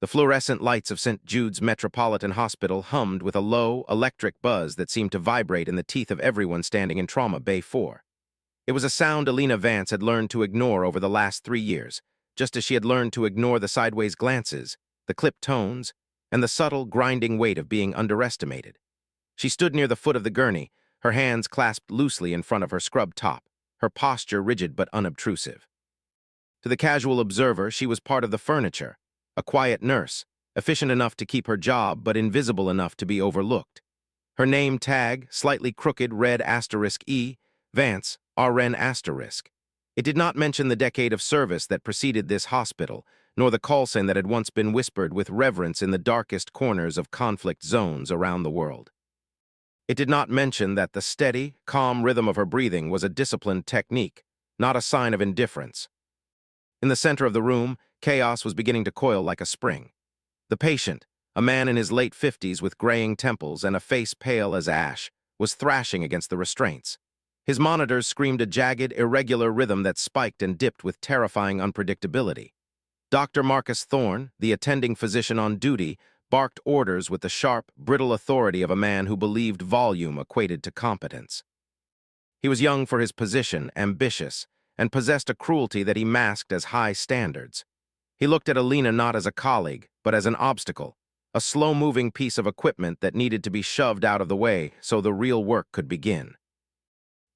The fluorescent lights of St. Jude's Metropolitan Hospital hummed with a low, electric buzz that seemed to vibrate in the teeth of everyone standing in Trauma Bay 4. It was a sound Alina Vance had learned to ignore over the last 3 years, just as she had learned to ignore the sideways glances, the clipped tones, and the subtle, grinding weight of being underestimated. She stood near the foot of the gurney, her hands clasped loosely in front of her scrub top, her posture rigid but unobtrusive. To the casual observer, she was part of the furniture, a quiet nurse, efficient enough to keep her job but invisible enough to be overlooked. Her name tag, slightly crooked, read *E, Vance, RN*. It did not mention the decade of service that preceded this hospital, nor the call sign that had once been whispered with reverence in the darkest corners of conflict zones around the world. It did not mention that the steady, calm rhythm of her breathing was a disciplined technique, not a sign of indifference. In the center of the room, chaos was beginning to coil like a spring. The patient, a man in his late 50s with graying temples and a face pale as ash, was thrashing against the restraints. His monitors screamed a jagged, irregular rhythm that spiked and dipped with terrifying unpredictability. Dr. Marcus Thorne, the attending physician on duty, barked orders with the sharp, brittle authority of a man who believed volume equated to competence. He was young for his position, ambitious, and possessed a cruelty that he masked as high standards. He looked at Alina not as a colleague, but as an obstacle, a slow-moving piece of equipment that needed to be shoved out of the way so the real work could begin.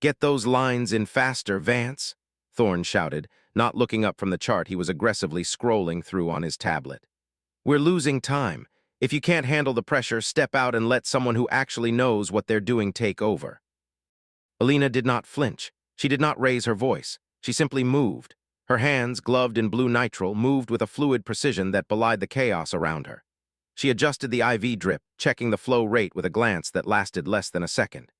"Get those lines in faster, Vance," Thorne shouted, not looking up from the chart he was aggressively scrolling through on his tablet. "We're losing time. If you can't handle the pressure, step out and let someone who actually knows what they're doing take over." Alina did not flinch. She did not raise her voice. She simply moved. Her hands, gloved in blue nitrile, moved with a fluid precision that belied the chaos around her. She adjusted the IV drip, checking the flow rate with a glance that lasted less than a second.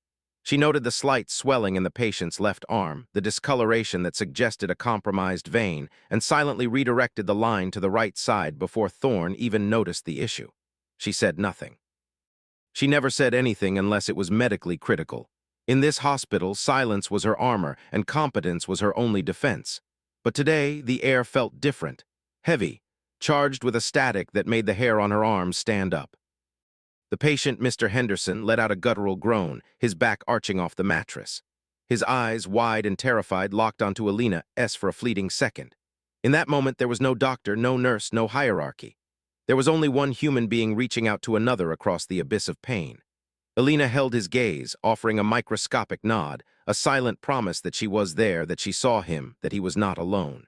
She noted the slight swelling in the patient's left arm, the discoloration that suggested a compromised vein, and silently redirected the line to the right side before Thorne even noticed the issue. She said nothing. She never said anything unless it was medically critical. In this hospital, silence was her armor, and competence was her only defense. But today, the air felt different, heavy, charged with a static that made the hair on her arms stand up. The patient, Mr. Henderson, let out a guttural groan, his back arching off the mattress. His eyes, wide and terrified, locked onto Alina S. for a fleeting second. In that moment, there was no doctor, no nurse, no hierarchy. There was only one human being reaching out to another across the abyss of pain. Alina held his gaze, offering a microscopic nod, a silent promise that she was there, that she saw him, that he was not alone.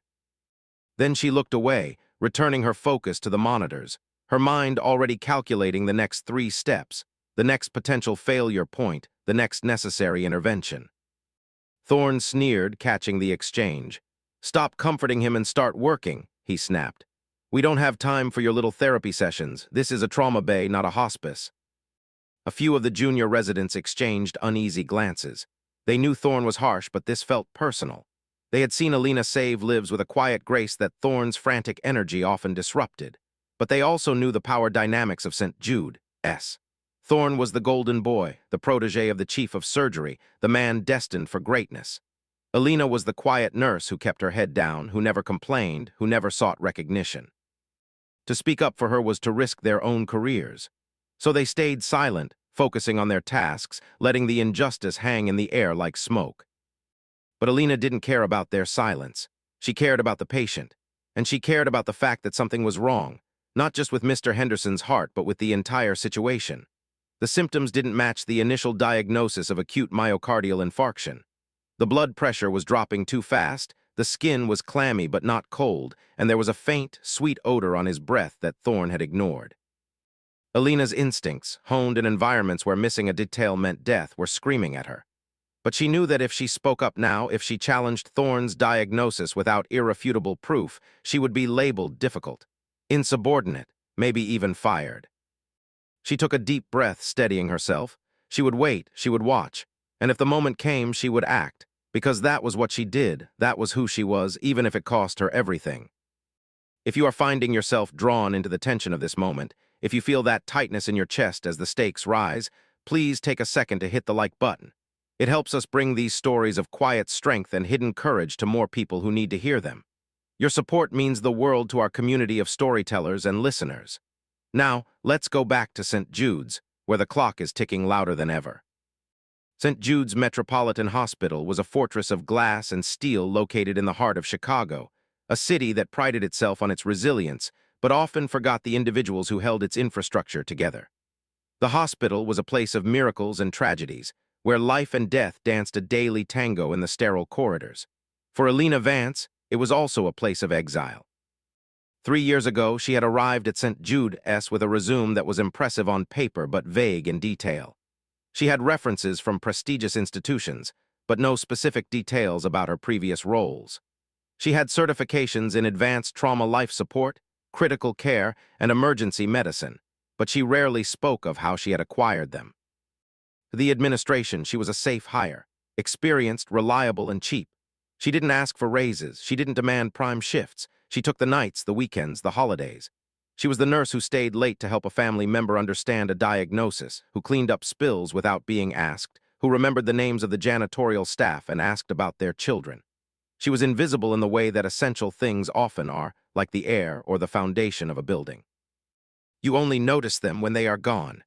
Then she looked away, returning her focus to the monitors, her mind already calculating the next 3 steps, the next potential failure point, the next necessary intervention. Thorne sneered, catching the exchange. "Stop comforting him and start working," he snapped. "We don't have time for your little therapy sessions. This is a trauma bay, not a hospice." A few of the junior residents exchanged uneasy glances. They knew Thorne was harsh, but this felt personal. They had seen Alina save lives with a quiet grace that Thorne's frantic energy often disrupted. But they also knew the power dynamics of St. Jude's. Thorne was the golden boy, the protege of the chief of surgery, the man destined for greatness. Alina was the quiet nurse who kept her head down, who never complained, who never sought recognition. To speak up for her was to risk their own careers. So they stayed silent, focusing on their tasks, letting the injustice hang in the air like smoke. But Alina didn't care about their silence. She cared about the patient, and she cared about the fact that something was wrong, not just with Mr. Henderson's heart, but with the entire situation. The symptoms didn't match the initial diagnosis of acute myocardial infarction. The blood pressure was dropping too fast, the skin was clammy but not cold, and there was a faint, sweet odor on his breath that Thorne had ignored. Alina's instincts, honed in environments where missing a detail meant death, were screaming at her. But she knew that if she spoke up now, if she challenged Thorne's diagnosis without irrefutable proof, she would be labeled difficult, insubordinate, maybe even fired. She took a deep breath, steadying herself. She would wait, she would watch, and if the moment came, she would act, because that was what she did, that was who she was, even if it cost her everything. If you are finding yourself drawn into the tension of this moment, if you feel that tightness in your chest as the stakes rise, please take a second to hit the like button. It helps us bring these stories of quiet strength and hidden courage to more people who need to hear them. Your support means the world to our community of storytellers and listeners. Now, let's go back to St. Jude's, where the clock is ticking louder than ever. St. Jude's Metropolitan Hospital was a fortress of glass and steel located in the heart of Chicago, a city that prided itself on its resilience, but often forgot the individuals who held its infrastructure together. The hospital was a place of miracles and tragedies, where life and death danced a daily tango in the sterile corridors. For Alina Vance, it was also a place of exile. 3 years ago, she had arrived at St. Jude's with a resume that was impressive on paper but vague in detail. She had references from prestigious institutions, but no specific details about her previous roles. She had certifications in advanced trauma life support, critical care, and emergency medicine, but she rarely spoke of how she had acquired them. To the administration, she was a safe hire, experienced, reliable, and cheap. She didn't ask for raises, she didn't demand prime shifts, she took the nights, the weekends, the holidays. She was the nurse who stayed late to help a family member understand a diagnosis, who cleaned up spills without being asked, who remembered the names of the janitorial staff and asked about their children. She was invisible in the way that essential things often are, like the air or the foundation of a building. You only notice them when they are gone.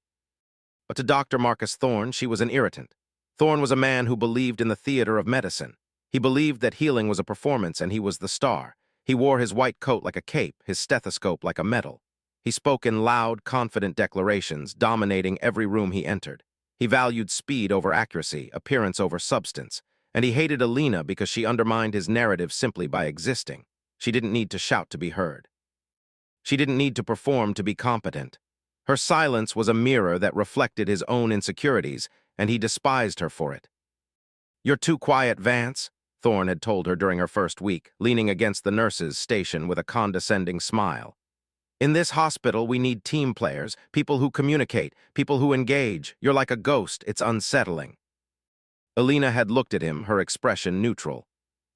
But to Dr. Marcus Thorne, she was an irritant. Thorne was a man who believed in the theater of medicine. He believed that healing was a performance and he was the star. He wore his white coat like a cape, his stethoscope like a medal. He spoke in loud, confident declarations, dominating every room he entered. He valued speed over accuracy, appearance over substance, and he hated Alina because she undermined his narrative simply by existing. She didn't need to shout to be heard. She didn't need to perform to be competent. Her silence was a mirror that reflected his own insecurities, and he despised her for it. "You're too quiet, Vance," Thorne had told her during her first week, leaning against the nurse's station with a condescending smile. "In this hospital, we need team players, people who communicate, people who engage. You're like a ghost, it's unsettling." Alina had looked at him, her expression neutral.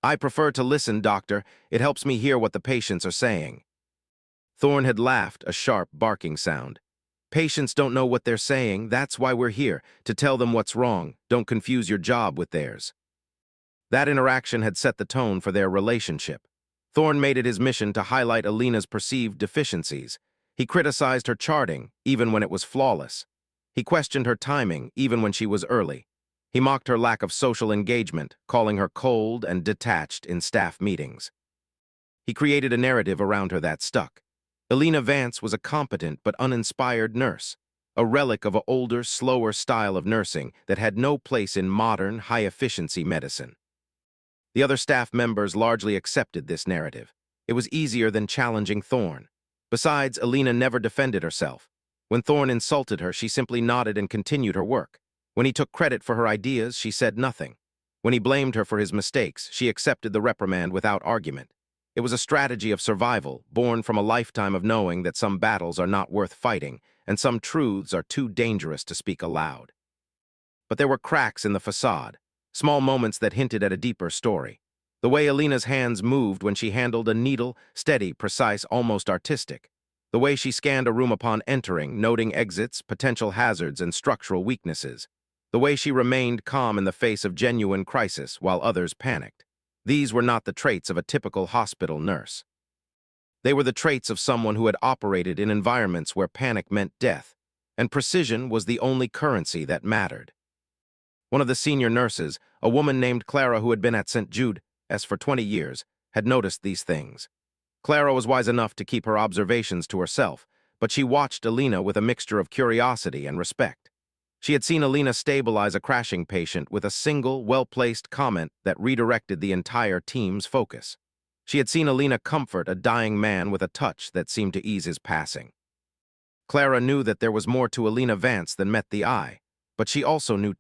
"I prefer to listen, doctor. It helps me hear what the patients are saying." Thorne had laughed, a sharp, barking sound. "Patients don't know what they're saying. That's why we're here, to tell them what's wrong. Don't confuse your job with theirs." That interaction had set the tone for their relationship. Thorne made it his mission to highlight Alina's perceived deficiencies. He criticized her charting, even when it was flawless. He questioned her timing, even when she was early. He mocked her lack of social engagement, calling her cold and detached in staff meetings. He created a narrative around her that stuck. Alina Vance was a competent but uninspired nurse, a relic of an older, slower style of nursing that had no place in modern, high-efficiency medicine. The other staff members largely accepted this narrative. It was easier than challenging Thorne. Besides, Alina never defended herself. When Thorne insulted her, she simply nodded and continued her work. When he took credit for her ideas, she said nothing. When he blamed her for his mistakes, she accepted the reprimand without argument. It was a strategy of survival, born from a lifetime of knowing that some battles are not worth fighting, and some truths are too dangerous to speak aloud. But there were cracks in the facade, small moments that hinted at a deeper story. The way Alina's hands moved when she handled a needle, steady, precise, almost artistic. The way she scanned a room upon entering, noting exits, potential hazards, and structural weaknesses. The way she remained calm in the face of genuine crisis while others panicked. These were not the traits of a typical hospital nurse. They were the traits of someone who had operated in environments where panic meant death, and precision was the only currency that mattered. One of the senior nurses, a woman named Clara who had been at St. Jude's for 20 years, had noticed these things. Clara was wise enough to keep her observations to herself, but she watched Alina with a mixture of curiosity and respect. She had seen Alina stabilize a crashing patient with a single, well-placed comment that redirected the entire team's focus. She had seen Alina comfort a dying man with a touch that seemed to ease his passing. Clara knew that there was more to Alina Vance than met the eye, but she also knew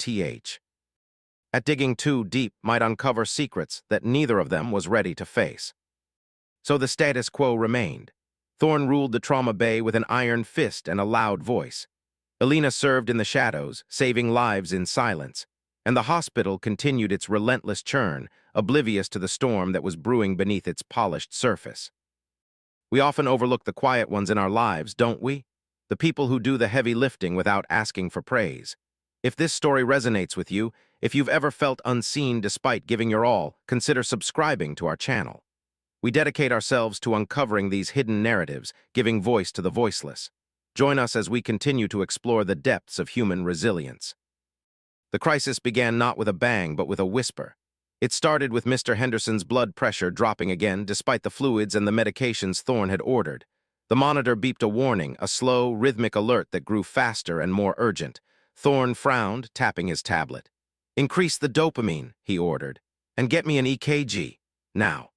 at digging too deep might uncover secrets that neither of them was ready to face. So the status quo remained. Thorne ruled the trauma bay with an iron fist and a loud voice. Alina served in the shadows, saving lives in silence, and the hospital continued its relentless churn, oblivious to the storm that was brewing beneath its polished surface. We often overlook the quiet ones in our lives, don't we? The people who do the heavy lifting without asking for praise. If this story resonates with you, if you've ever felt unseen despite giving your all, consider subscribing to our channel. We dedicate ourselves to uncovering these hidden narratives, giving voice to the voiceless. Join us as we continue to explore the depths of human resilience. The crisis began not with a bang, but with a whisper. It started with Mr. Henderson's blood pressure dropping again despite the fluids and the medications Thorne had ordered. The monitor beeped a warning, a slow, rhythmic alert that grew faster and more urgent. Thorne frowned, tapping his tablet. "Increase the dopamine," he ordered, "and get me an EKG. Now."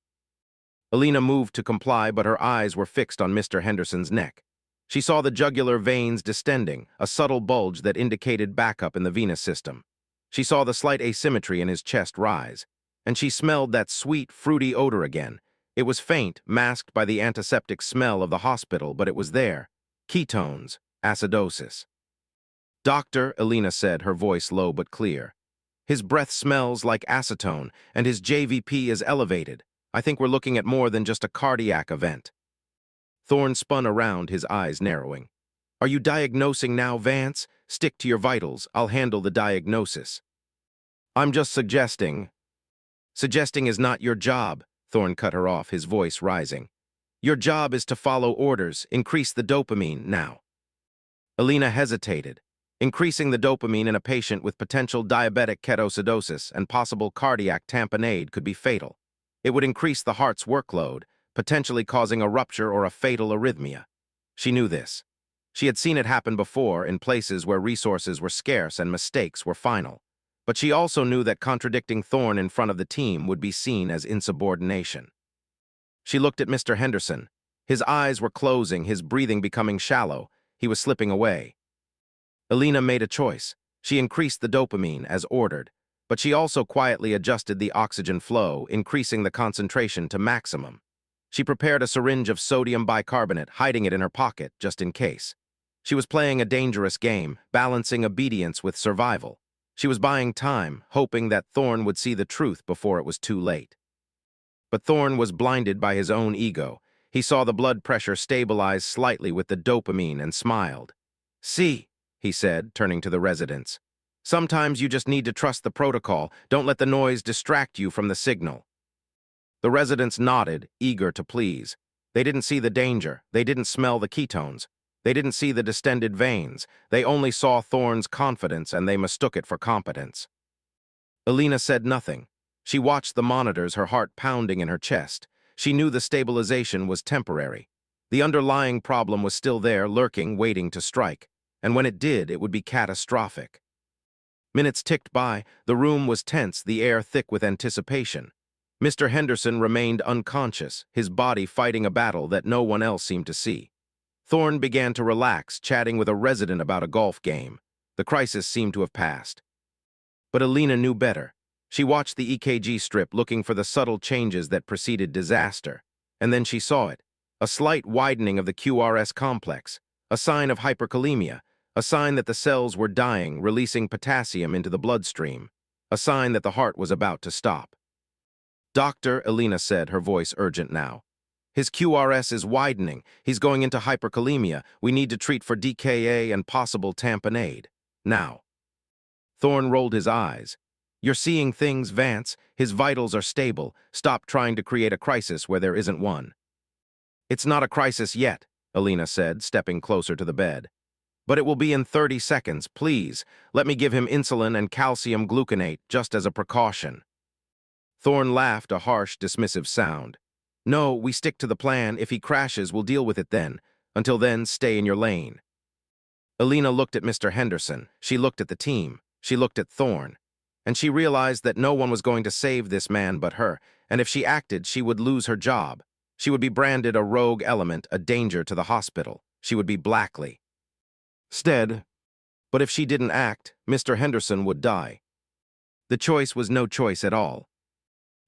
Alina moved to comply, but her eyes were fixed on Mr. Henderson's neck. She saw the jugular veins distending, a subtle bulge that indicated backup in the venous system. She saw the slight asymmetry in his chest rise, and she smelled that sweet, fruity odor again. It was faint, masked by the antiseptic smell of the hospital, but it was there. Ketones, acidosis. "Doctor," Alina said, her voice low but clear. "His breath smells like acetone, and his JVP is elevated. I think we're looking at more than just a cardiac event." Thorne spun around, his eyes narrowing. "Are you diagnosing now, Vance? Stick to your vitals. I'll handle the diagnosis." "I'm just suggesting." "Suggesting is not your job," Thorne cut her off, his voice rising. "Your job is to follow orders, increase the dopamine now." Alina hesitated. Increasing the dopamine in a patient with potential diabetic ketoacidosis and possible cardiac tamponade could be fatal. It would increase the heart's workload, potentially causing a rupture or a fatal arrhythmia. She knew this. She had seen it happen before in places where resources were scarce and mistakes were final. But she also knew that contradicting Thorne in front of the team would be seen as insubordination. She looked at Mr. Henderson. His eyes were closing, his breathing becoming shallow. He was slipping away. Alina made a choice. She increased the dopamine as ordered, but she also quietly adjusted the oxygen flow, increasing the concentration to maximum. She prepared a syringe of sodium bicarbonate, hiding it in her pocket just in case. She was playing a dangerous game, balancing obedience with survival. She was buying time, hoping that Thorne would see the truth before it was too late. But Thorne was blinded by his own ego. He saw the blood pressure stabilize slightly with the dopamine and smiled. "See," he said, turning to the residents. "Sometimes you just need to trust the protocol. Don't let the noise distract you from the signal." The residents nodded, eager to please. They didn't see the danger. They didn't smell the ketones. They didn't see the distended veins. They only saw Thorne's confidence, and they mistook it for competence. Alina said nothing. She watched the monitors, her heart pounding in her chest. She knew the stabilization was temporary. The underlying problem was still there, lurking, waiting to strike. And when it did, it would be catastrophic. Minutes ticked by. The room was tense, the air thick with anticipation. Mr. Henderson remained unconscious, his body fighting a battle that no one else seemed to see. Thorne began to relax, chatting with a resident about a golf game. The crisis seemed to have passed. But Alina knew better. She watched the EKG strip, looking for the subtle changes that preceded disaster. And then she saw it. A slight widening of the QRS complex. A sign of hyperkalemia. A sign that the cells were dying, releasing potassium into the bloodstream. A sign that the heart was about to stop. "Doctor," Alina said, her voice urgent now. "His QRS is widening. He's going into hyperkalemia. We need to treat for DKA and possible tamponade. Now." Thorne rolled his eyes. "You're seeing things, Vance. His vitals are stable. Stop trying to create a crisis where there isn't one." "It's not a crisis yet," Alina said, stepping closer to the bed. "But it will be in 30 seconds. Please, let me give him insulin and calcium gluconate, just as a precaution." Thorne laughed, a harsh, dismissive sound. "No, we stick to the plan. If he crashes, we'll deal with it then. Until then, stay in your lane." Alina looked at Mr. Henderson. She looked at the team. She looked at Thorne. And she realized that no one was going to save this man but her, and if she acted, she would lose her job. She would be branded a rogue element, a danger to the hospital. She would be Blackley. Stead, but if she didn't act, Mr. Henderson would die. The choice was no choice at all.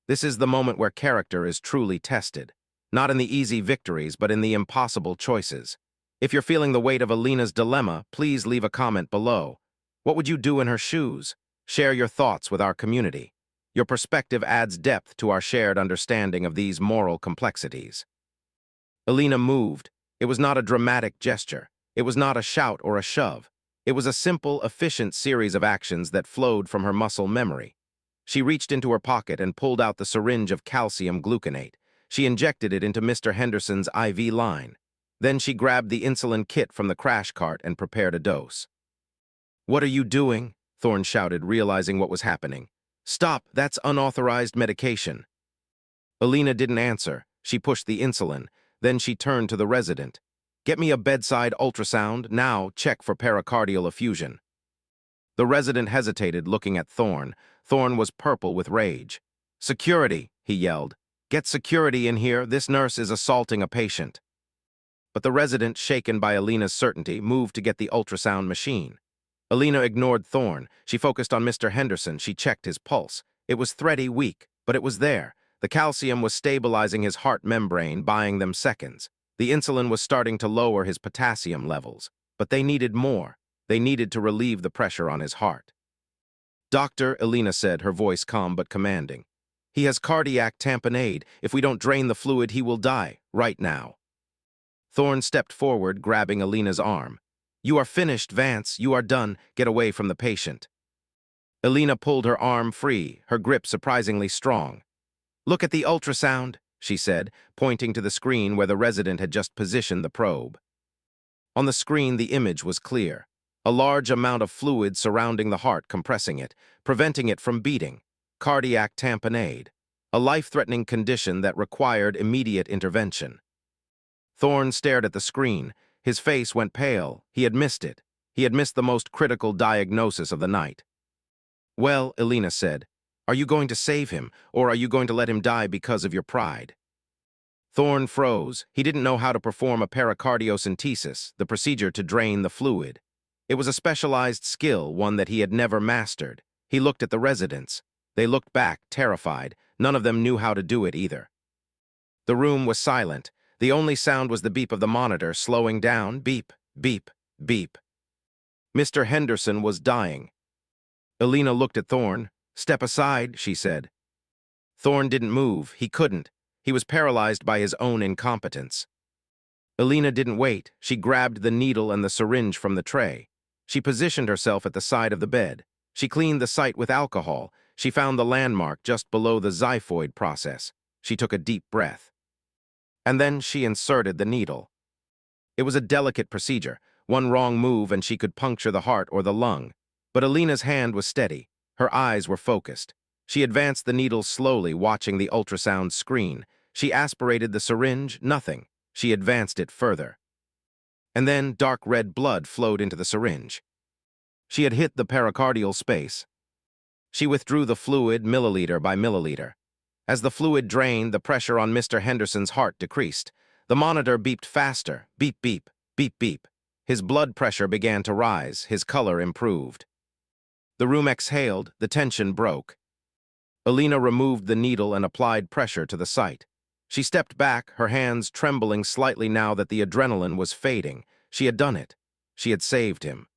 This is the moment where character is truly tested, not in the easy victories, but in the impossible choices. If you're feeling the weight of Alina's dilemma, please leave a comment below. What would you do in her shoes? Share your thoughts with our community. Your perspective adds depth to our shared understanding of these moral complexities. Alina moved. It was not a dramatic gesture. It was not a shout or a shove. It was a simple, efficient series of actions that flowed from her muscle memory. She reached into her pocket and pulled out the syringe of calcium gluconate. She injected it into Mr. Henderson's IV line. Then she grabbed the insulin kit from the crash cart and prepared a dose. "What are you doing?" Thorne shouted, realizing what was happening. "Stop, that's unauthorized medication." Alina didn't answer. She pushed the insulin. Then she turned to the resident. "Get me a bedside ultrasound, now check for pericardial effusion." The resident hesitated, looking at Thorne. Thorne was purple with rage. "Security," he yelled. "Get security in here, this nurse is assaulting a patient." But the resident, shaken by Alina's certainty, moved to get the ultrasound machine. Alina ignored Thorne. She focused on Mr. Henderson. She checked his pulse. It was thready, weak, but it was there. The calcium was stabilizing his heart membrane, buying them seconds. The insulin was starting to lower his potassium levels. But they needed more. They needed to relieve the pressure on his heart. "Doctor," Alina said, her voice calm but commanding. "He has cardiac tamponade. If we don't drain the fluid, he will die, right now." Thorne stepped forward, grabbing Alina's arm. "You are finished, Vance. You are done. Get away from the patient." Alina pulled her arm free, her grip surprisingly strong. "Look at the ultrasound," she said, pointing to the screen where the resident had just positioned the probe. On the screen, the image was clear. A large amount of fluid surrounding the heart, compressing it, preventing it from beating. Cardiac tamponade, a life-threatening condition that required immediate intervention. Thorne stared at the screen. His face went pale. He had missed it. He had missed the most critical diagnosis of the night. "Well," Alina said, "are you going to save him, or are you going to let him die because of your pride?" Thorne froze. He didn't know how to perform a pericardiocentesis, the procedure to drain the fluid. It was a specialized skill, one that he had never mastered. He looked at the residents. They looked back, terrified. None of them knew how to do it either. The room was silent. The only sound was the beep of the monitor, slowing down. Beep, beep, beep. Mr. Henderson was dying. Alina looked at Thorne. "Step aside," she said. Thorne didn't move. He couldn't. He was paralyzed by his own incompetence. Alina didn't wait. She grabbed the needle and the syringe from the tray. She positioned herself at the side of the bed. She cleaned the site with alcohol. She found the landmark just below the xiphoid process. She took a deep breath. And then she inserted the needle. It was a delicate procedure. One wrong move and she could puncture the heart or the lung. But Alina's hand was steady. Her eyes were focused. She advanced the needle slowly, watching the ultrasound screen. She aspirated the syringe, nothing. She advanced it further. And then dark red blood flowed into the syringe. She had hit the pericardial space. She withdrew the fluid milliliter by milliliter. As the fluid drained, the pressure on Mr. Henderson's heart decreased. The monitor beeped faster. Beep, beep, beep, beep. His blood pressure began to rise. His color improved. The room exhaled. The tension broke. Alina removed the needle and applied pressure to the site. She stepped back, her hands trembling slightly now that the adrenaline was fading. She had done it. She had saved him.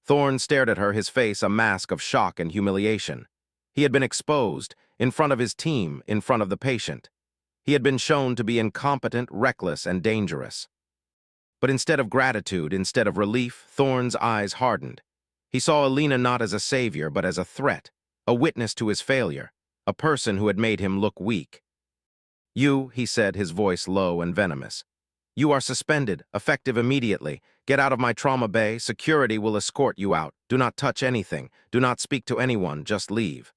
Thorne stared at her, his face a mask of shock and humiliation. He had been exposed, in front of his team, in front of the patient. He had been shown to be incompetent, reckless, and dangerous. But instead of gratitude, instead of relief, Thorne's eyes hardened. He saw Alina not as a savior, but as a threat, a witness to his failure, a person who had made him look weak. "You," he said, his voice low and venomous. "You are suspended, effective immediately. Get out of my trauma bay. Security will escort you out. Do not touch anything. Do not speak to anyone. Just leave."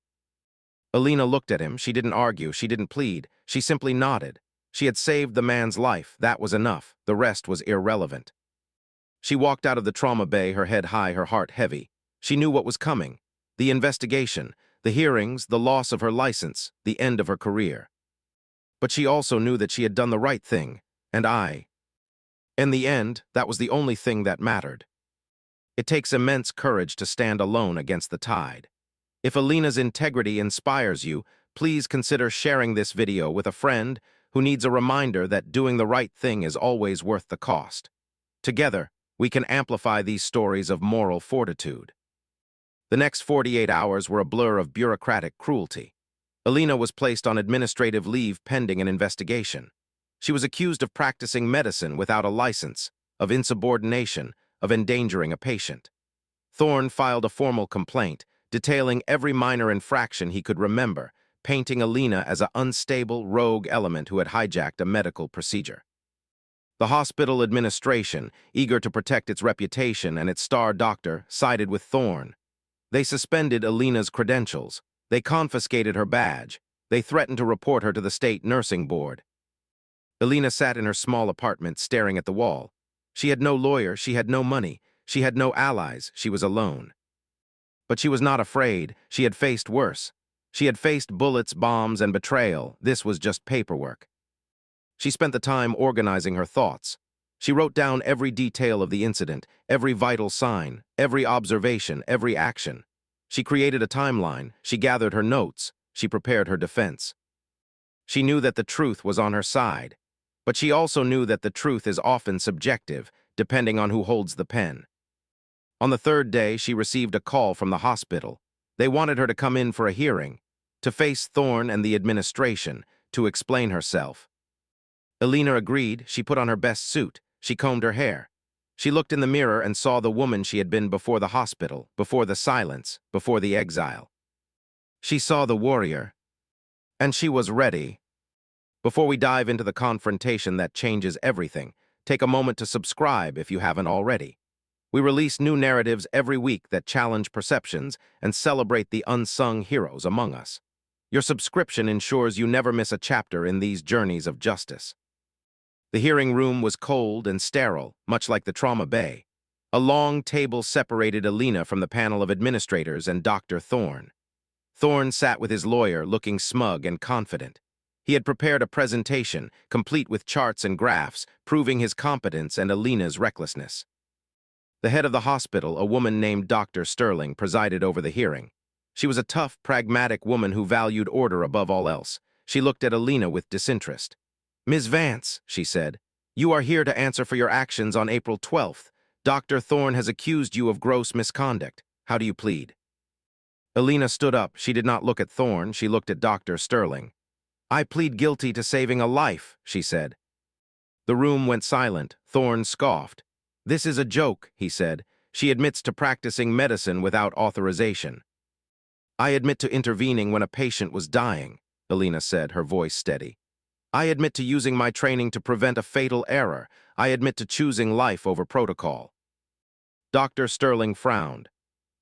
Alina looked at him. She didn't argue. She didn't plead. She simply nodded. She had saved the man's life. That was enough. The rest was irrelevant. She walked out of the trauma bay, her head high, her heart heavy. She knew what was coming. The investigation, the hearings, the loss of her license, the end of her career. But she also knew that she had done the right thing, and in the end, that was the only thing that mattered. It takes immense courage to stand alone against the tide. If Alina's integrity inspires you, please consider sharing this video with a friend who needs a reminder that doing the right thing is always worth the cost. Together, we can amplify these stories of moral fortitude. The next 48 hours were a blur of bureaucratic cruelty. Alina was placed on administrative leave pending an investigation. She was accused of practicing medicine without a license, of insubordination, of endangering a patient. Thorne filed a formal complaint, detailing every minor infraction he could remember, painting Alina as an unstable, rogue element who had hijacked a medical procedure. The hospital administration, eager to protect its reputation and its star doctor, sided with Thorne. They suspended Alina's credentials. They confiscated her badge. They threatened to report her to the state nursing board. Alina sat in her small apartment staring at the wall. She had no lawyer, she had no money, she had no allies, she was alone. But she was not afraid. She had faced worse. She had faced bullets, bombs, and betrayal. This was just paperwork. She spent the time organizing her thoughts. She wrote down every detail of the incident, every vital sign, every observation, every action. She created a timeline. She gathered her notes. She prepared her defense. She knew that the truth was on her side, but she also knew that the truth is often subjective, depending on who holds the pen. On the third day, she received a call from the hospital. They wanted her to come in for a hearing, to face Thorne and the administration, to explain herself. Alina agreed. She put on her best suit. She combed her hair. She looked in the mirror and saw the woman she had been before the hospital, before the silence, before the exile. She saw the warrior, and she was ready. Before we dive into the confrontation that changes everything, take a moment to subscribe if you haven't already. We release new narratives every week that challenge perceptions and celebrate the unsung heroes among us. Your subscription ensures you never miss a chapter in these journeys of justice. The hearing room was cold and sterile, much like the trauma bay. A long table separated Alina from the panel of administrators and Dr. Thorne. Thorne sat with his lawyer, looking smug and confident. He had prepared a presentation, complete with charts and graphs, proving his competence and Alina's recklessness. The head of the hospital, a woman named Dr. Sterling, presided over the hearing. She was a tough, pragmatic woman who valued order above all else. She looked at Alina with disinterest. "Ms. Vance," she said, "you are here to answer for your actions on April 12th. Dr. Thorne has accused you of gross misconduct. How do you plead?" Alina stood up. She did not look at Thorne. She looked at Dr. Sterling. "I plead guilty to saving a life," she said. The room went silent. Thorne scoffed. "This is a joke," he said. "She admits to practicing medicine without authorization." "I admit to intervening when a patient was dying," Alina said, her voice steady. "I admit to using my training to prevent a fatal error. I admit to choosing life over protocol." Dr. Sterling frowned.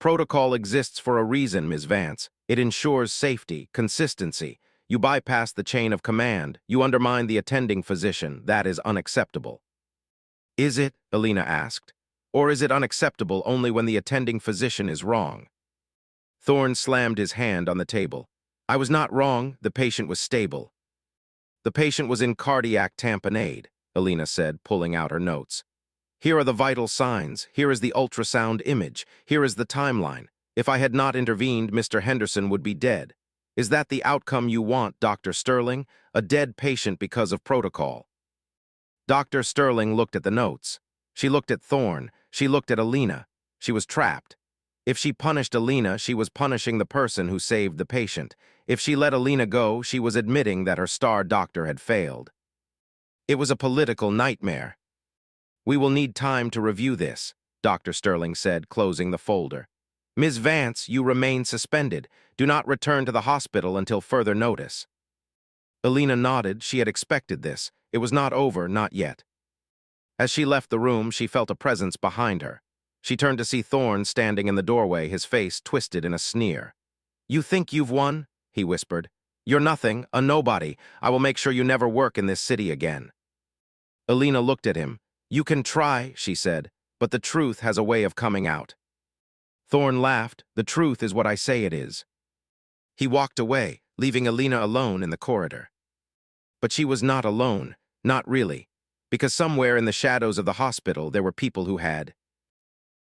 "Protocol exists for a reason, Ms. Vance. It ensures safety, consistency. You bypass the chain of command. You undermine the attending physician. That is unacceptable." "Is it?" Alina asked. "Or is it unacceptable only when the attending physician is wrong?" Thorne slammed his hand on the table. "I was not wrong. The patient was stable." "The patient was in cardiac tamponade," Alina said, pulling out her notes. "Here are the vital signs. Here is the ultrasound image. Here is the timeline. If I had not intervened, Mr. Henderson would be dead. Is that the outcome you want, Dr. Sterling? A dead patient because of protocol?" Dr. Sterling looked at the notes. She looked at Thorne. She looked at Alina. She was trapped. If she punished Alina, she was punishing the person who saved the patient. If she let Alina go, she was admitting that her star doctor had failed. It was a political nightmare. "We will need time to review this," Dr. Sterling said, closing the folder. "Ms. Vance, you remain suspended. Do not return to the hospital until further notice." Alina nodded. She had expected this. It was not over, not yet. As she left the room, she felt a presence behind her. She turned to see Thorne standing in the doorway, his face twisted in a sneer. "You think you've won?" he whispered. "You're nothing, a nobody. I will make sure you never work in this city again." Alina looked at him. "You can try," she said, "but the truth has a way of coming out." Thorne laughed. "The truth is what I say it is." He walked away, leaving Alina alone in the corridor. But she was not alone, not really, because somewhere in the shadows of the hospital there were people who had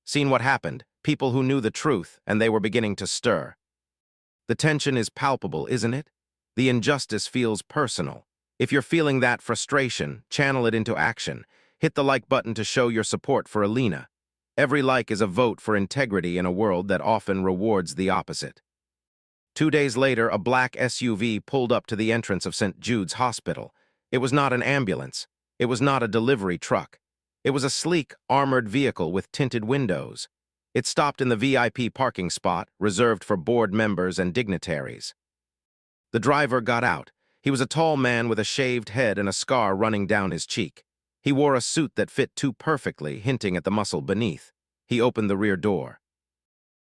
seen what happened, people who knew the truth, and they were beginning to stir. The tension is palpable, isn't it? The injustice feels personal. If you're feeling that frustration, channel it into action. Hit the like button to show your support for Alina. Every like is a vote for integrity in a world that often rewards the opposite. 2 days later, a black SUV pulled up to the entrance of St. Jude's Hospital. It was not an ambulance. It was not a delivery truck. It was a sleek, armored vehicle with tinted windows. It stopped in the VIP parking spot, reserved for board members and dignitaries. The driver got out. He was a tall man with a shaved head and a scar running down his cheek. He wore a suit that fit too perfectly, hinting at the muscle beneath. He opened the rear door.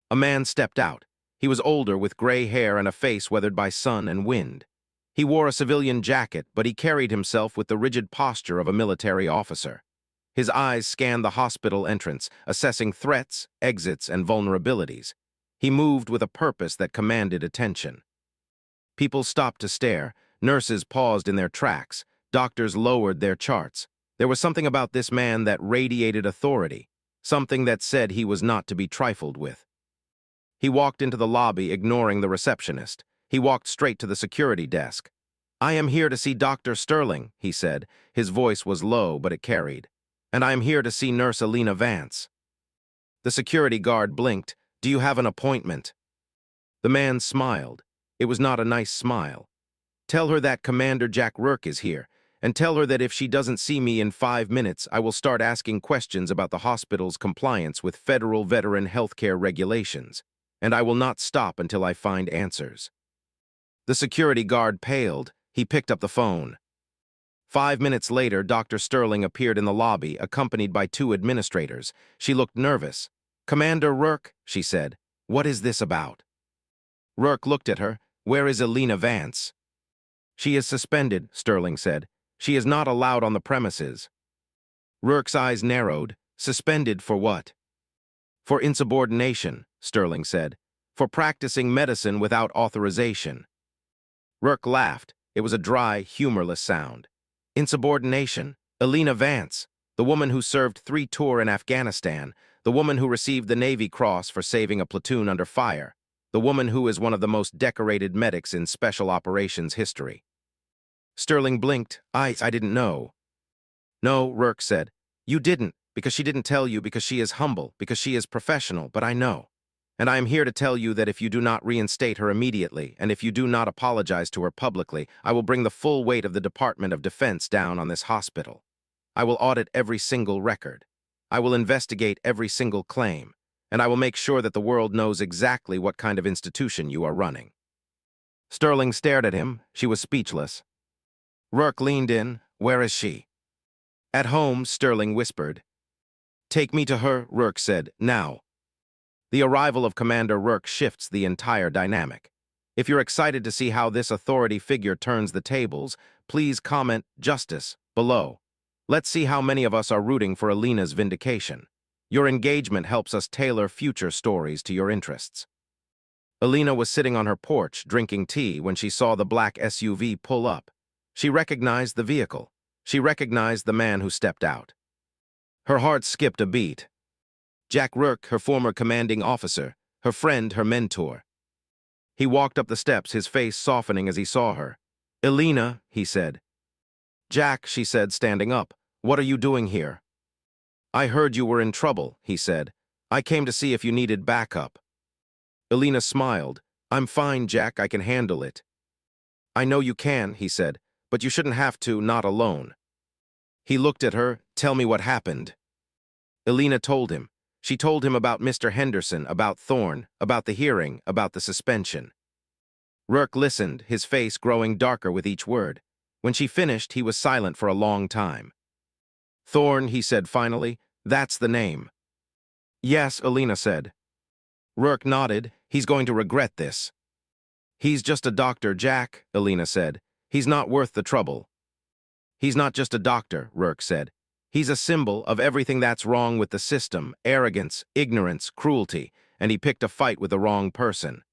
A man stepped out. He was older, with gray hair and a face weathered by sun and wind. He wore a civilian jacket, but he carried himself with the rigid posture of a military officer. His eyes scanned the hospital entrance, assessing threats, exits, and vulnerabilities. He moved with a purpose that commanded attention. People stopped to stare. Nurses paused in their tracks. Doctors lowered their charts. There was something about this man that radiated authority, something that said he was not to be trifled with. He walked into the lobby, ignoring the receptionist. He walked straight to the security desk. "I am here to see Dr. Sterling," he said. His voice was low, but it carried. "And I am here to see Nurse Alina Vance." The security guard blinked. "Do you have an appointment?" The man smiled. It was not a nice smile. "Tell her that Commander Jack Rourke is here, and tell her that if she doesn't see me in 5 minutes, I will start asking questions about the hospital's compliance with federal veteran health care regulations, and I will not stop until I find answers." The security guard paled. He picked up the phone. 5 minutes later, Dr. Sterling appeared in the lobby, accompanied by 2 administrators. She looked nervous. "Commander Rourke," she said, "what is this about?" Rourke looked at her. "Where is Alina Vance?" "She is suspended," Sterling said. "She is not allowed on the premises." Rourke's eyes narrowed. "Suspended for what?" "For insubordination," Sterling said. "For practicing medicine without authorization." Rourke laughed. It was a dry, humorless sound. "Insubordination? Alina Vance, the woman who served 3 tours in Afghanistan, the woman who received the Navy Cross for saving a platoon under fire, the woman who is one of the most decorated medics in special operations history." Sterling blinked. I didn't know." "No," Rourke said. "You didn't, because she didn't tell you, because she is humble, because she is professional, but I know. And I am here to tell you that if you do not reinstate her immediately, and if you do not apologize to her publicly, I will bring the full weight of the Department of Defense down on this hospital. I will audit every single record. I will investigate every single claim, and I will make sure that the world knows exactly what kind of institution you are running." Sterling stared at him. She was speechless. Rourke leaned in. "Where is she?" "At home," Sterling whispered. "Take me to her," Rourke said. "Now." The arrival of Commander Rourke shifts the entire dynamic. If you're excited to see how this authority figure turns the tables, please comment "Justice" below. Let's see how many of us are rooting for Alina's vindication. Your engagement helps us tailor future stories to your interests. Alina was sitting on her porch, drinking tea, when she saw the black SUV pull up. She recognized the vehicle. She recognized the man who stepped out. Her heart skipped a beat. Jack Rourke, her former commanding officer, her friend, her mentor. He walked up the steps, his face softening as he saw her. "Alina," he said. "Jack," she said, standing up. "What are you doing here?" "I heard you were in trouble," he said. "I came to see if you needed backup." Alina smiled. "I'm fine, Jack. I can handle it." "I know you can," he said, "but you shouldn't have to, not alone." He looked at her. "Tell me what happened." Alina told him. She told him about Mr. Henderson, about Thorne, about the hearing, about the suspension. Rourke listened, his face growing darker with each word. When she finished, he was silent for a long time. "Thorne," he said finally, "that's the name." "Yes," Alina said. Rourke nodded. "He's going to regret this." "He's just a doctor, Jack," Alina said. "He's not worth the trouble." "He's not just a doctor," Rourke said. "He's a symbol of everything that's wrong with the system, arrogance, ignorance, cruelty, and he picked a fight with the wrong person."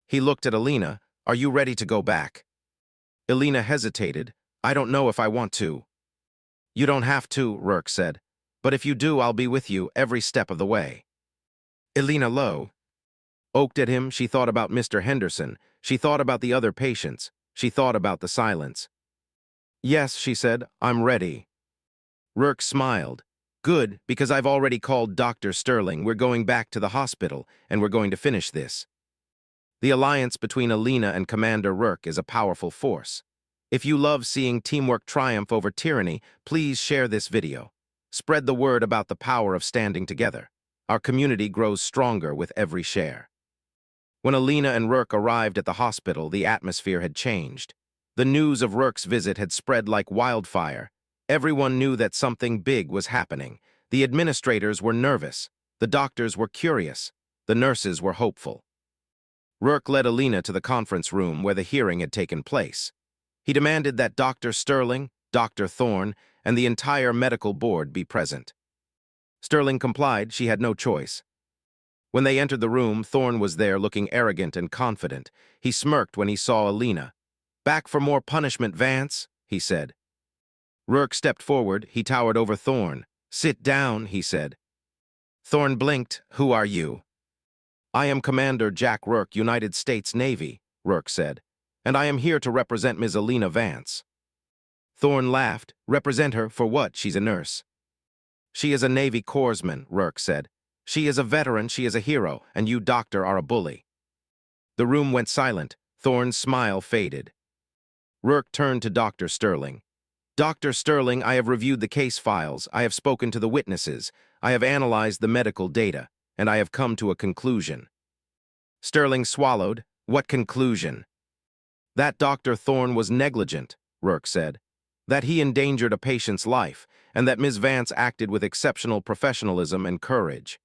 He looked at Alina. "Are you ready to go back?" Alina hesitated. "I don't know if I want to." "You don't have to," Rourke said. "But if you do, I'll be with you every step of the way." Alina Lowe oaked at him. She thought about Mr. Henderson. She thought about the other patients. She thought about the silence. "Yes," she said, "I'm ready." Rourke smiled. "Good, because I've already called Dr. Sterling. We're going back to the hospital, and we're going to finish this." The alliance between Alina and Commander Rourke is a powerful force. If you love seeing teamwork triumph over tyranny, please share this video. Spread the word about the power of standing together. Our community grows stronger with every share. When Alina and Rourke arrived at the hospital, the atmosphere had changed. The news of Rourke's visit had spread like wildfire. Everyone knew that something big was happening. The administrators were nervous. The doctors were curious. The nurses were hopeful. Rourke led Alina to the conference room where the hearing had taken place. He demanded that Dr. Sterling, Dr. Thorne, and the entire medical board be present. Sterling complied. She had no choice. When they entered the room, Thorne was there looking arrogant and confident. He smirked when he saw Alina. "Back for more punishment, Vance," he said. Rourke stepped forward. He towered over Thorne. "Sit down," he said. Thorne blinked. "Who are you?" "I am Commander Jack Rourke, United States Navy," Rourke said, "and I am here to represent Ms. Alina Vance." Thorne laughed. "Represent her for what? She's a nurse." "She is a Navy corpsman," Rourke said. "She is a veteran, she is a hero, and you, doctor, are a bully." The room went silent. Thorne's smile faded. Rourke turned to Dr. Sterling. "Dr. Sterling, I have reviewed the case files, I have spoken to the witnesses, I have analyzed the medical data, and I have come to a conclusion." Sterling swallowed. "What conclusion?" "That Dr. Thorne was negligent," Rourke said. "That he endangered a patient's life, and that Ms. Vance acted with exceptional professionalism and courage."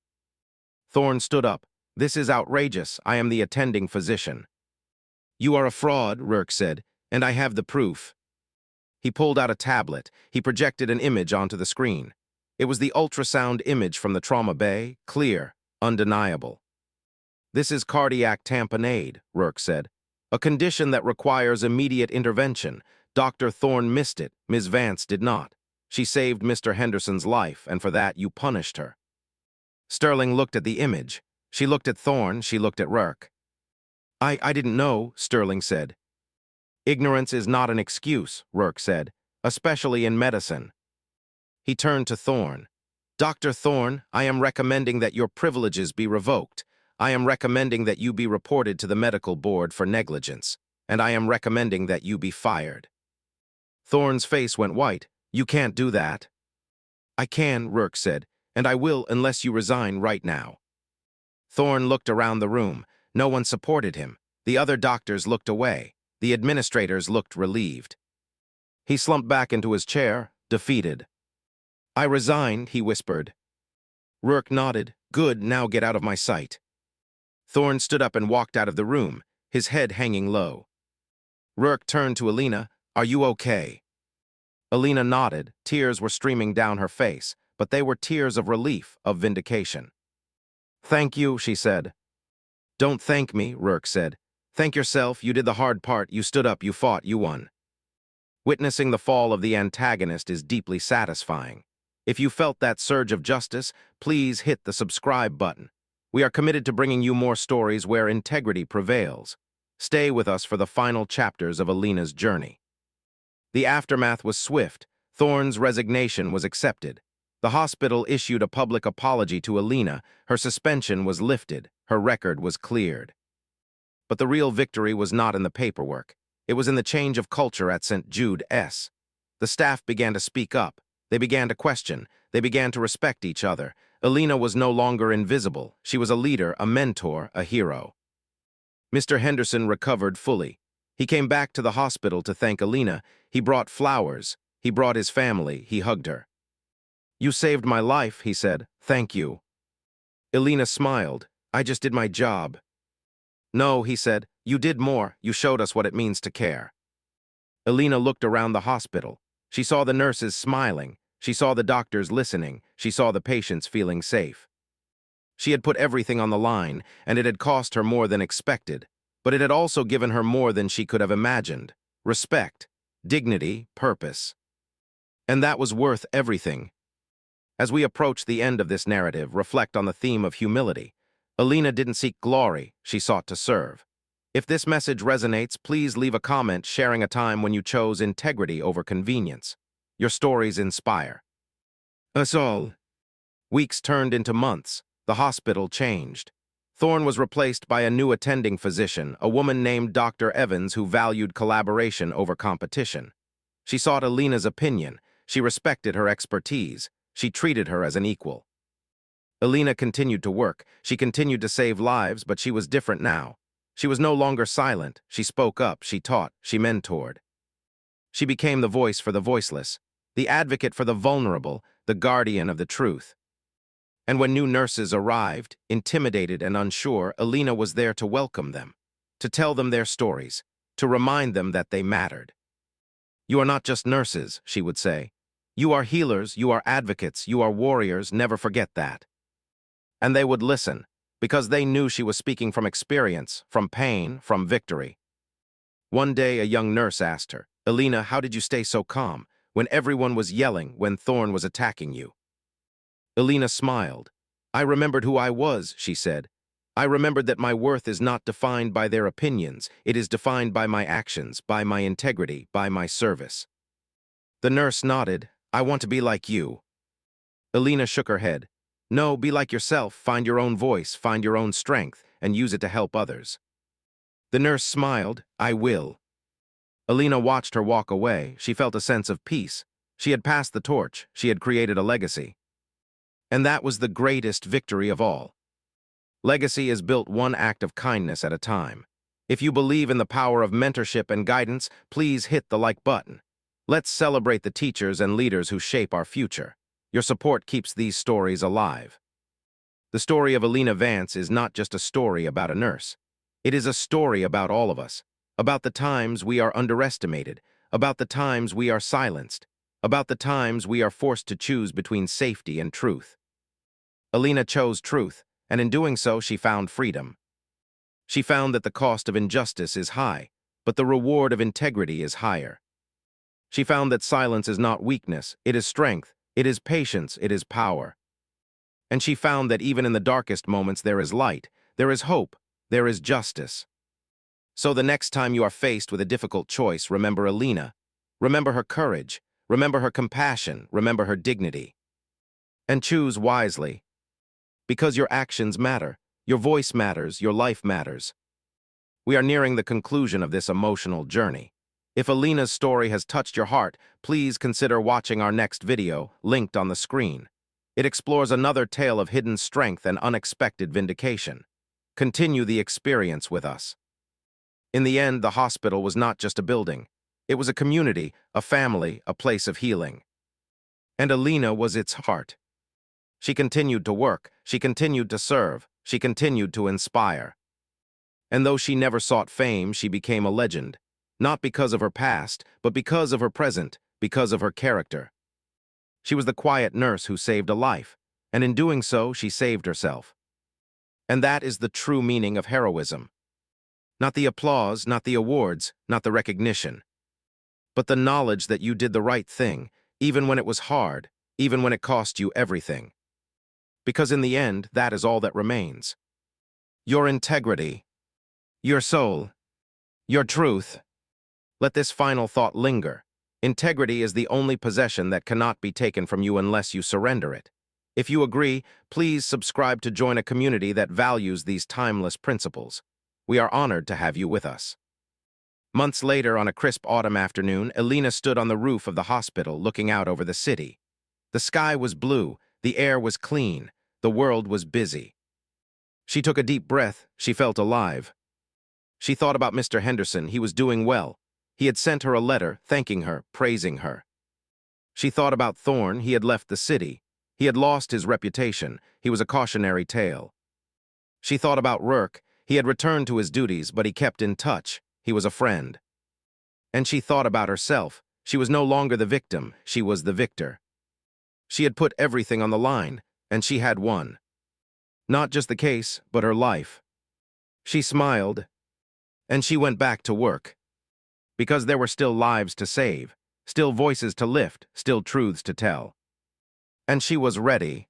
Thorne stood up. "This is outrageous. I am the attending physician." "You are a fraud," Rourke said, "and I have the proof." He pulled out a tablet. He projected an image onto the screen. It was the ultrasound image from the trauma bay, clear, undeniable. "This is cardiac tamponade," Rourke said, "a condition that requires immediate intervention. Dr. Thorne missed it. Ms. Vance did not. She saved Mr. Henderson's life, and for that you punished her." Sterling looked at the image. She looked at Thorne. She looked at Rourke. I didn't know," Sterling said. "Ignorance is not an excuse," Rourke said, "especially in medicine." He turned to Thorne. "Dr. Thorne, I am recommending that your privileges be revoked. I am recommending that you be reported to the medical board for negligence, and I am recommending that you be fired." Thorne's face went white. "You can't do that." "I can," Rourke said, "and I will unless you resign right now." Thorne looked around the room. No one supported him. The other doctors looked away. The administrators looked relieved. He slumped back into his chair, defeated. "I resigned," he whispered. Rourke nodded. "Good, now get out of my sight." Thorne stood up and walked out of the room, his head hanging low. Rourke turned to Alina. "Are you okay?" Alina nodded. Tears were streaming down her face, but they were tears of relief, of vindication. "Thank you," she said. "Don't thank me," Rourke said. "Thank yourself. You did the hard part. You stood up. You fought. You won." Witnessing the fall of the antagonist is deeply satisfying. If you felt that surge of justice, please hit the subscribe button. We are committed to bringing you more stories where integrity prevails. Stay with us for the final chapters of Alina's journey. The aftermath was swift. Thorne's resignation was accepted. The hospital issued a public apology to Alina. Her suspension was lifted. Her record was cleared. But the real victory was not in the paperwork. It was in the change of culture at St. Jude S. The staff began to speak up. They began to question. They began to respect each other. Alina was no longer invisible. She was a leader, a mentor, a hero. Mr. Henderson recovered fully. He came back to the hospital to thank Alina. He brought flowers. He brought his family. He hugged her. "You saved my life," he said. "Thank you." Alina smiled. "I just did my job." "No," he said. "You did more. You showed us what it means to care." Alina looked around the hospital. She saw the nurses smiling. She saw the doctors listening. She saw the patients feeling safe. She had put everything on the line, and it had cost her more than expected, but it had also given her more than she could have imagined. Respect, dignity, purpose. And that was worth everything. As we approach the end of this narrative, reflect on the theme of humility. Alina didn't seek glory, she sought to serve. If this message resonates, please leave a comment sharing a time when you chose integrity over convenience. Your stories inspire us all. Weeks turned into months. The hospital changed. Thorne was replaced by a new attending physician, a woman named Dr. Evans who valued collaboration over competition. She sought Alina's opinion. She respected her expertise. She treated her as an equal. Alina continued to work. She continued to save lives, but she was different now. She was no longer silent. She spoke up, she taught, she mentored. She became the voice for the voiceless, the advocate for the vulnerable, the guardian of the truth. And when new nurses arrived, intimidated and unsure, Alina was there to welcome them, to tell them their stories, to remind them that they mattered. "You are not just nurses," she would say. "You are healers, you are advocates, you are warriors, never forget that." And they would listen, because they knew she was speaking from experience, from pain, from victory. One day a young nurse asked her, "Alina, how did you stay so calm when everyone was yelling, when Thorn was attacking you?" Alina smiled. "I remembered who I was," she said. "I remembered that my worth is not defined by their opinions. It is defined by my actions, by my integrity, by my service." The nurse nodded. "I want to be like you." Alina shook her head. "No, be like yourself, find your own voice, find your own strength, and use it to help others." The nurse smiled. "I will." Alina watched her walk away. She felt a sense of peace. She had passed the torch. She had created a legacy. And that was the greatest victory of all. Legacy is built one act of kindness at a time. If you believe in the power of mentorship and guidance, please hit the like button. Let's celebrate the teachers and leaders who shape our future. Your support keeps these stories alive. The story of Alina Vance is not just a story about a nurse. It is a story about all of us, about the times we are underestimated, about the times we are silenced, about the times we are forced to choose between safety and truth. Alina chose truth, and in doing so, she found freedom. She found that the cost of injustice is high, but the reward of integrity is higher. She found that silence is not weakness, it is strength, it is patience, it is power. And she found that even in the darkest moments there is light, there is hope, there is justice. So the next time you are faced with a difficult choice, remember Alina. Remember her courage, remember her compassion, remember her dignity. And choose wisely. Because your actions matter, your voice matters, your life matters. We are nearing the conclusion of this emotional journey. If Alina's story has touched your heart, please consider watching our next video, linked on the screen. It explores another tale of hidden strength and unexpected vindication. Continue the experience with us. In the end, the hospital was not just a building. It was a community, a family, a place of healing. And Alina was its heart. She continued to work, she continued to serve, she continued to inspire. And though she never sought fame, she became a legend, not because of her past, but because of her present, because of her character. She was the quiet nurse who saved a life, and in doing so, she saved herself. And that is the true meaning of heroism. Not the applause, not the awards, not the recognition, but the knowledge that you did the right thing, even when it was hard, even when it cost you everything. Because in the end, that is all that remains. Your integrity, your soul, your truth. Let this final thought linger. Integrity is the only possession that cannot be taken from you unless you surrender it. If you agree, please subscribe to join a community that values these timeless principles. We are honored to have you with us. Months later, on a crisp autumn afternoon, Alina stood on the roof of the hospital looking out over the city. The sky was blue, the air was clean, the world was busy. She took a deep breath, she felt alive. She thought about Mr. Henderson. He was doing well. He had sent her a letter, thanking her, praising her. She thought about Thorn. He had left the city. He had lost his reputation. He was a cautionary tale. She thought about Rourke. He had returned to his duties, but he kept in touch. He was a friend. And she thought about herself. She was no longer the victim. She was the victor. She had put everything on the line, and she had won. Not just the case, but her life. She smiled, and she went back to work. Because there were still lives to save, still voices to lift, still truths to tell. And she was ready.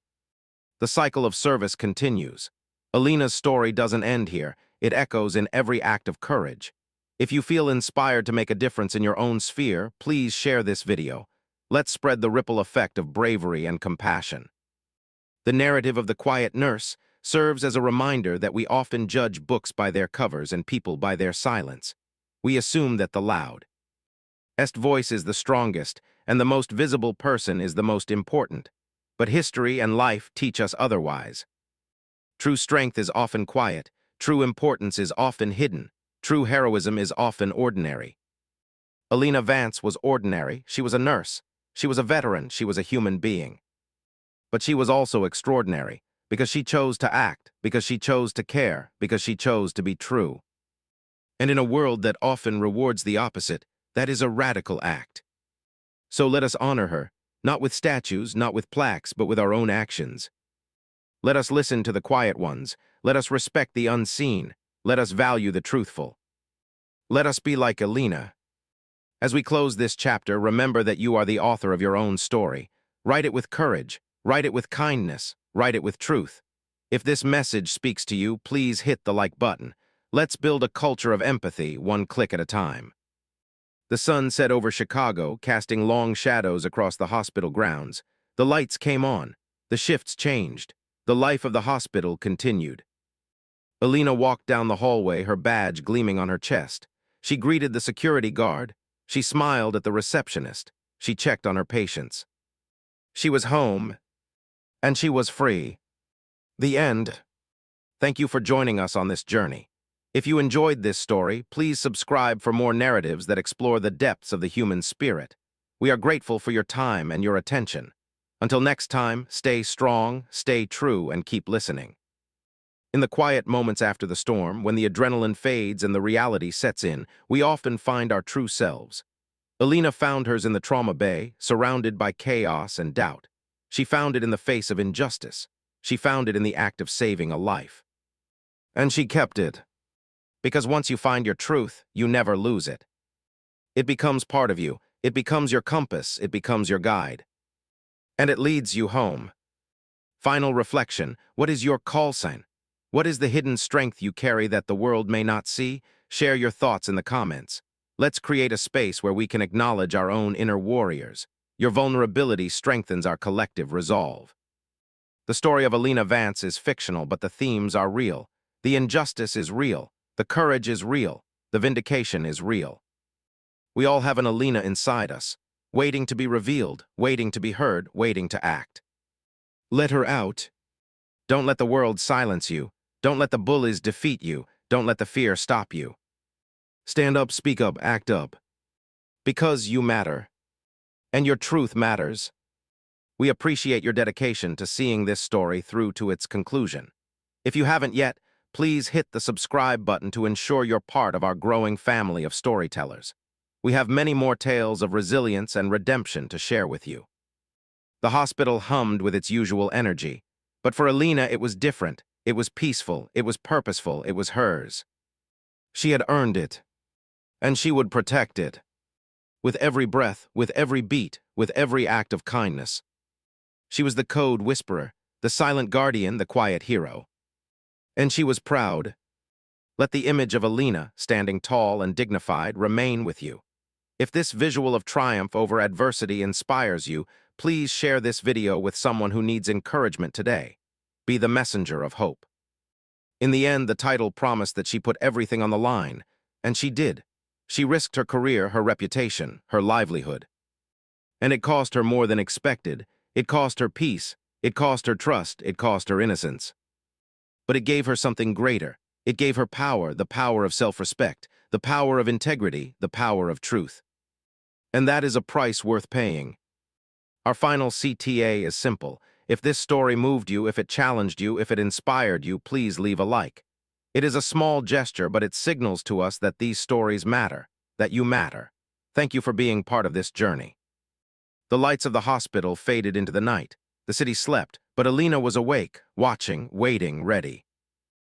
The cycle of service continues. Alina's story doesn't end here. It echoes in every act of courage. If you feel inspired to make a difference in your own sphere, please share this video. Let's spread the ripple effect of bravery and compassion. The narrative of the quiet nurse serves as a reminder that we often judge books by their covers and people by their silence. We assume that the loudest voice is the strongest, and the most visible person is the most important. But history and life teach us otherwise. True strength is often quiet. True importance is often hidden. True heroism is often ordinary. Alina Vance was ordinary. She was a nurse. She was a veteran. She was a human being. But she was also extraordinary, because she chose to act, because she chose to care, because she chose to be true. And in a world that often rewards the opposite, that is a radical act. So let us honor her, not with statues, not with plaques, but with our own actions. Let us listen to the quiet ones. Let us respect the unseen. Let us value the truthful. Let us be like Alina. As we close this chapter, remember that you are the author of your own story. Write it with courage. Write it with kindness. Write it with truth. If this message speaks to you, please hit the like button. Let's build a culture of empathy, one click at a time. The sun set over Chicago, casting long shadows across the hospital grounds. The lights came on. The shifts changed. The life of the hospital continued. Alina walked down the hallway, her badge gleaming on her chest. She greeted the security guard. She smiled at the receptionist. She checked on her patients. She was home, and she was free. The end. Thank you for joining us on this journey. If you enjoyed this story, please subscribe for more narratives that explore the depths of the human spirit. We are grateful for your time and your attention. Until next time, stay strong, stay true, and keep listening. In the quiet moments after the storm, when the adrenaline fades and the reality sets in, we often find our true selves. Alina found hers in the trauma bay, surrounded by chaos and doubt. She found it in the face of injustice. She found it in the act of saving a life. And she kept it. Because once you find your truth, you never lose it. It becomes part of you. It becomes your compass. It becomes your guide. And it leads you home. Final reflection. What is your call sign? What is the hidden strength you carry that the world may not see? Share your thoughts in the comments. Let's create a space where we can acknowledge our own inner warriors. Your vulnerability strengthens our collective resolve. The story of Alina Vance is fictional, but the themes are real. The injustice is real. The courage is real. The vindication is real. We all have an Alina inside us, waiting to be revealed, waiting to be heard, waiting to act. Let her out. Don't let the world silence you. Don't let the bullies defeat you. Don't let the fear stop you. Stand up, speak up, act up. Because you matter. And your truth matters. We appreciate your dedication to seeing this story through to its conclusion. If you haven't yet, please hit the subscribe button to ensure you're part of our growing family of storytellers. We have many more tales of resilience and redemption to share with you. The hospital hummed with its usual energy, but for Alina it was different. It was peaceful, it was purposeful, it was hers. She had earned it, and she would protect it. With every breath, with every beat, with every act of kindness. She was the code whisperer, the silent guardian, the quiet hero. And she was proud. Let the image of Alina, standing tall and dignified, remain with you. If this visual of triumph over adversity inspires you, please share this video with someone who needs encouragement today. Be the messenger of hope. In the end, the title promised that she put everything on the line, and she did. She risked her career, her reputation, her livelihood. And it cost her more than expected. It cost her peace. It cost her trust. It cost her innocence. But it gave her something greater. It gave her power, the power of self-respect, the power of integrity, the power of truth. And that is a price worth paying. Our final CTA is simple. If this story moved you, if it challenged you, if it inspired you, please leave a like. It is a small gesture, but it signals to us that these stories matter, that you matter. Thank you for being part of this journey. The lights of the hospital faded into the night. The city slept, but Alina was awake, watching, waiting, ready.